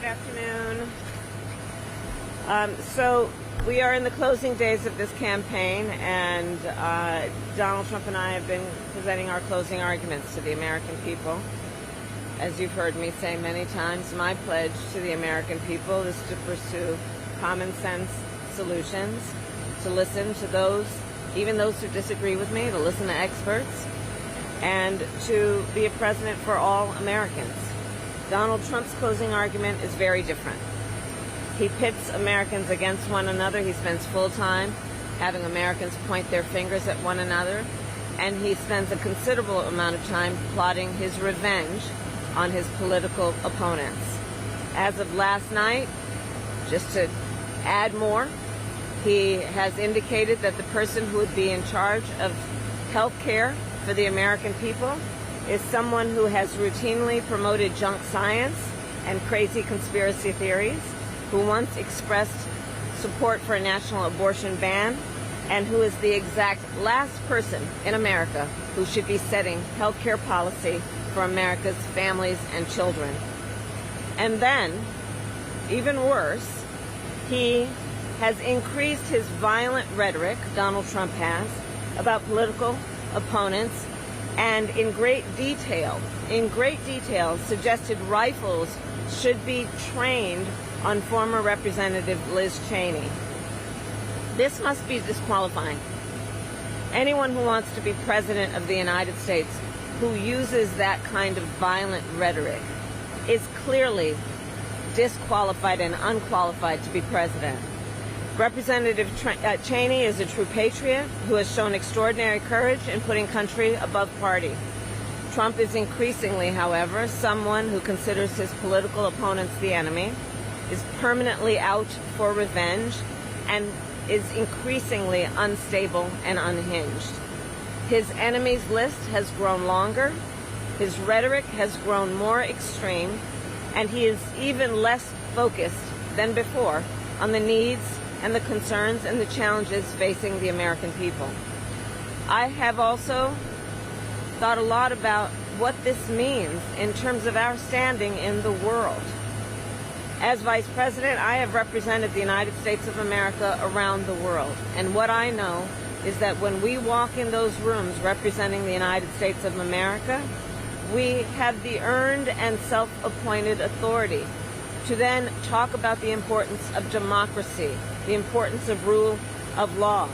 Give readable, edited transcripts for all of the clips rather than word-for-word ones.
afternoon. So we are in the closing days of this campaign, and Donald Trump and I have been presenting our closing arguments to the American people. As you've heard me say many times, my pledge to the American people is to pursue common sense solutions, to listen to those, even those who disagree with me, to listen to experts, and to be a president for all Americans. Donald Trump's closing argument is very different. He pits Americans against one another. He spends full time having Americans point their fingers at one another, and he spends a considerable amount of time plotting his revenge on his political opponents. As of last night, just to add more, he has indicated that the person who would be in charge of health care for the American people is someone who has routinely promoted junk science and crazy conspiracy theories, who once expressed support for a national abortion ban, and who is the exact last person in America who should be setting health care policy for America's families and children. And then, even worse, he has increased his violent rhetoric, Donald Trump has, about political opponents, and in great detail, suggested rifles should be trained on former Representative Liz Cheney. This must be disqualifying. Anyone who wants to be president of the United States who uses that kind of violent rhetoric is clearly disqualified and unqualified to be president. Representative Cheney is a true patriot who has shown extraordinary courage in putting country above party. Trump is increasingly, however, someone who considers his political opponents the enemy, is permanently out for revenge, and is increasingly unstable and unhinged. His enemies list has grown longer, his rhetoric has grown more extreme, and he is even less focused than before on the needs and the concerns and the challenges facing the American people. I have also thought a lot about what this means in terms of our standing in the world. As Vice President, I have represented the United States of America around the world. And what I know is that when we walk in those rooms representing the United States of America, we have the earned and self-appointed authority to then talk about the importance of democracy, the importance of rule of law.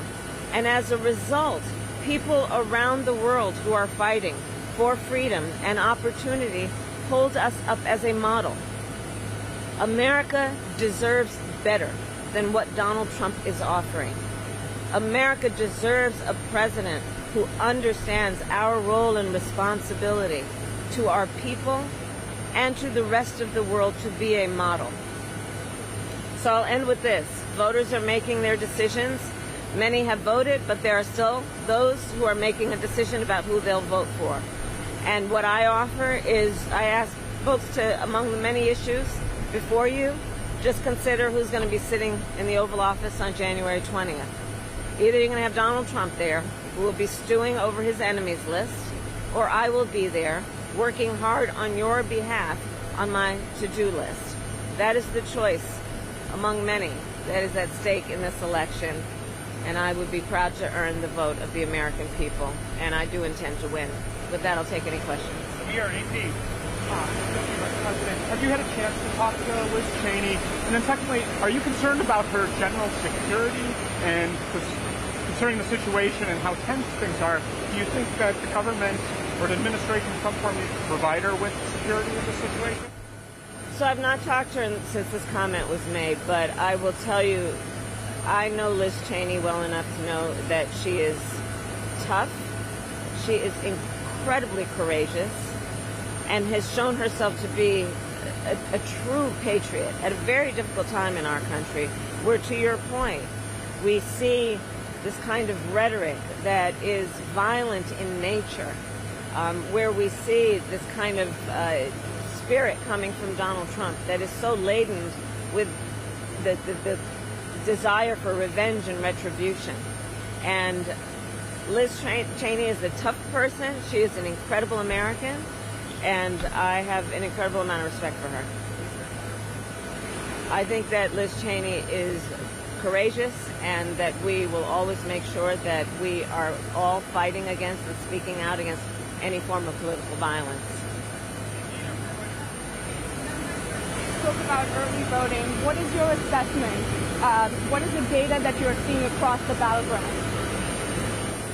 And as a result, people around the world who are fighting for freedom and opportunity hold us up as a model. America deserves better than what Donald Trump is offering. America deserves a president who understands our role and responsibility to our people and to the rest of the world to be a model. So I'll end with this. Voters are making their decisions. Many have voted, but there are still those who are making a decision about who they'll vote for. And what I offer is, I ask folks to, among the many issues before you, just consider who's going to be sitting in the Oval Office on January 20th. Either you're going to have Donald Trump there, who will be stewing over his enemies list, or I will be there working hard on your behalf on my to-do list. That is the choice among many that is at stake in this election, and I would be proud to earn the vote of the American people, and I do intend to win. With that, I'll take any questions. VRAP. President, have you had a chance to talk to Liz Cheney? And then secondly, are you concerned about her general security? And concerning the situation and how tense things are, do you think that the government or the administration in some form needs to provide her with security in this situation? So I've not talked to her since this comment was made, but I will tell you, I know Liz Cheney well enough to know that she is tough, she is incredibly courageous, and has shown herself to be a true patriot at a very difficult time in our country, where, to your point, we see this kind of rhetoric that is violent in nature, where we see this kind of spirit coming from Donald Trump that is so laden with the desire for revenge and retribution. And Liz Cheney is a tough person. She is an incredible American, and I have an incredible amount of respect for her. I think that Liz Cheney is courageous, and that we will always make sure that we are all fighting against and speaking out against any form of political violence. You spoke about early voting. What is your assessment? What is the data that you are seeing across the battleground?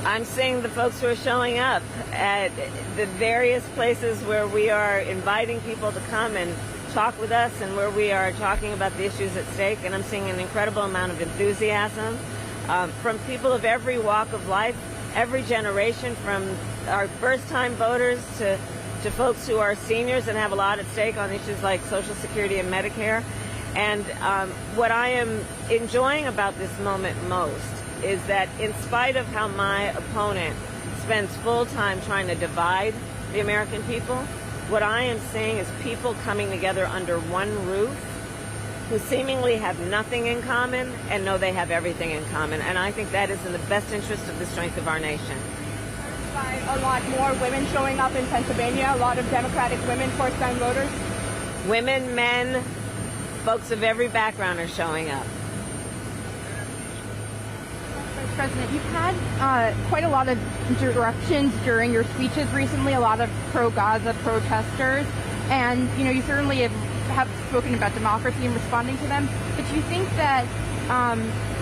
I'm seeing the folks who are showing up at the various places where we are inviting people to come and talk with us, and where we are talking about the issues at stake. And I'm seeing an incredible amount of enthusiasm from people of every walk of life, every generation, from our first-time voters to folks who are seniors and have a lot at stake on issues like Social Security and Medicare. And what I am enjoying about this moment most is that, in spite of how my opponent spends full time trying to divide the American people, what I am seeing is people coming together under one roof who seemingly have nothing in common and know they have everything in common. And I think that is in the best interest of the strength of our nation. By a lot more women showing up in Pennsylvania, a lot of Democratic women, first-time voters. Women, men, folks of every background are showing up. Vice President, you've had quite a lot of interruptions during your speeches recently, a lot of pro-Gaza protesters, and you certainly have spoken about democracy and responding to them, but do you think that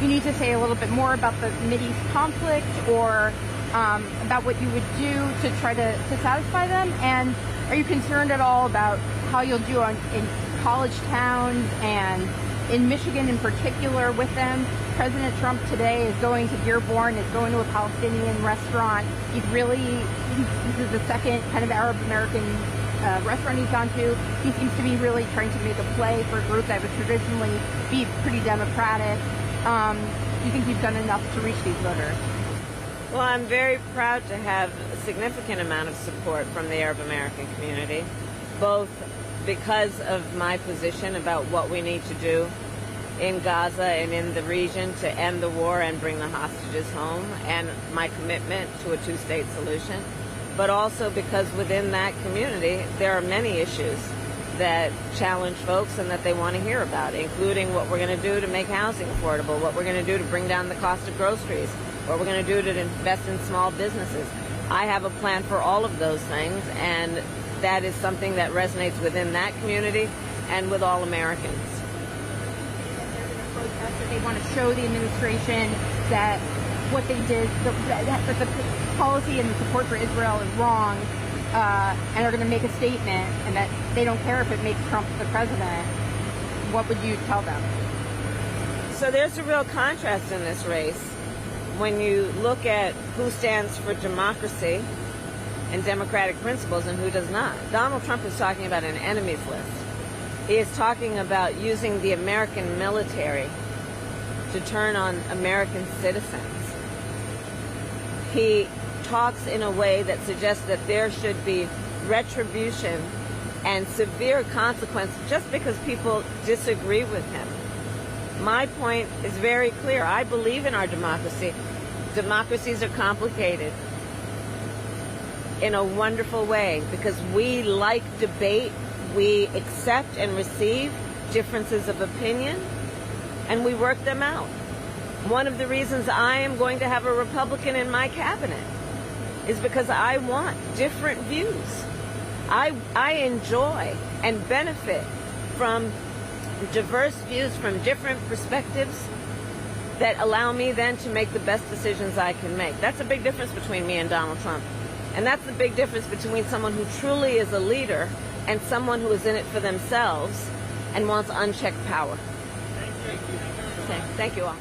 you need to say a little bit more about the Mideast conflict, or about what you would do to try to satisfy them? And are you concerned at all about how you'll do in college towns and in Michigan in particular with them? President Trump today is going to Dearborn, is going to a Palestinian restaurant. This is the second kind of Arab American restaurant he's gone to. He seems to be really trying to make a play for a group that would traditionally be pretty Democratic. Do you think you've done enough to reach these voters? Well, I'm very proud to have a significant amount of support from the Arab American community, both because of my position about what we need to do in Gaza and in the region to end the war and bring the hostages home, and my commitment to a two-state solution, but also because within that community there are many issues that challenge folks and that they want to hear about, including what we're going to do to make housing affordable, what we're going to do to bring down the cost of groceries, what we're going to do to invest in small businesses. I have a plan for all of those things, and that is something that resonates within that community and with all Americans. They want to show the administration that what they did, that the policy and the support for Israel is wrong, and are going to make a statement, and that they don't care if it makes Trump the president. What would you tell them? So there's a real contrast in this race when you look at who stands for democracy and democratic principles and who does not. Donald Trump is talking about an enemies list. He is talking about using the American military to turn on American citizens. He talks in a way that suggests that there should be retribution and severe consequences just because people disagree with him. My point is very clear. I believe in our democracy. Democracies are complicated in a wonderful way because we like debate. We accept and receive differences of opinion, and we work them out. One of the reasons I am going to have a Republican in my cabinet is because I want different views. I enjoy and benefit from diverse views from different perspectives that allow me then to make the best decisions I can make. That's a big difference between me and Donald Trump. And that's the big difference between someone who truly is a leader and someone who is in it for themselves and wants unchecked power. Thank you. Okay, thank you all.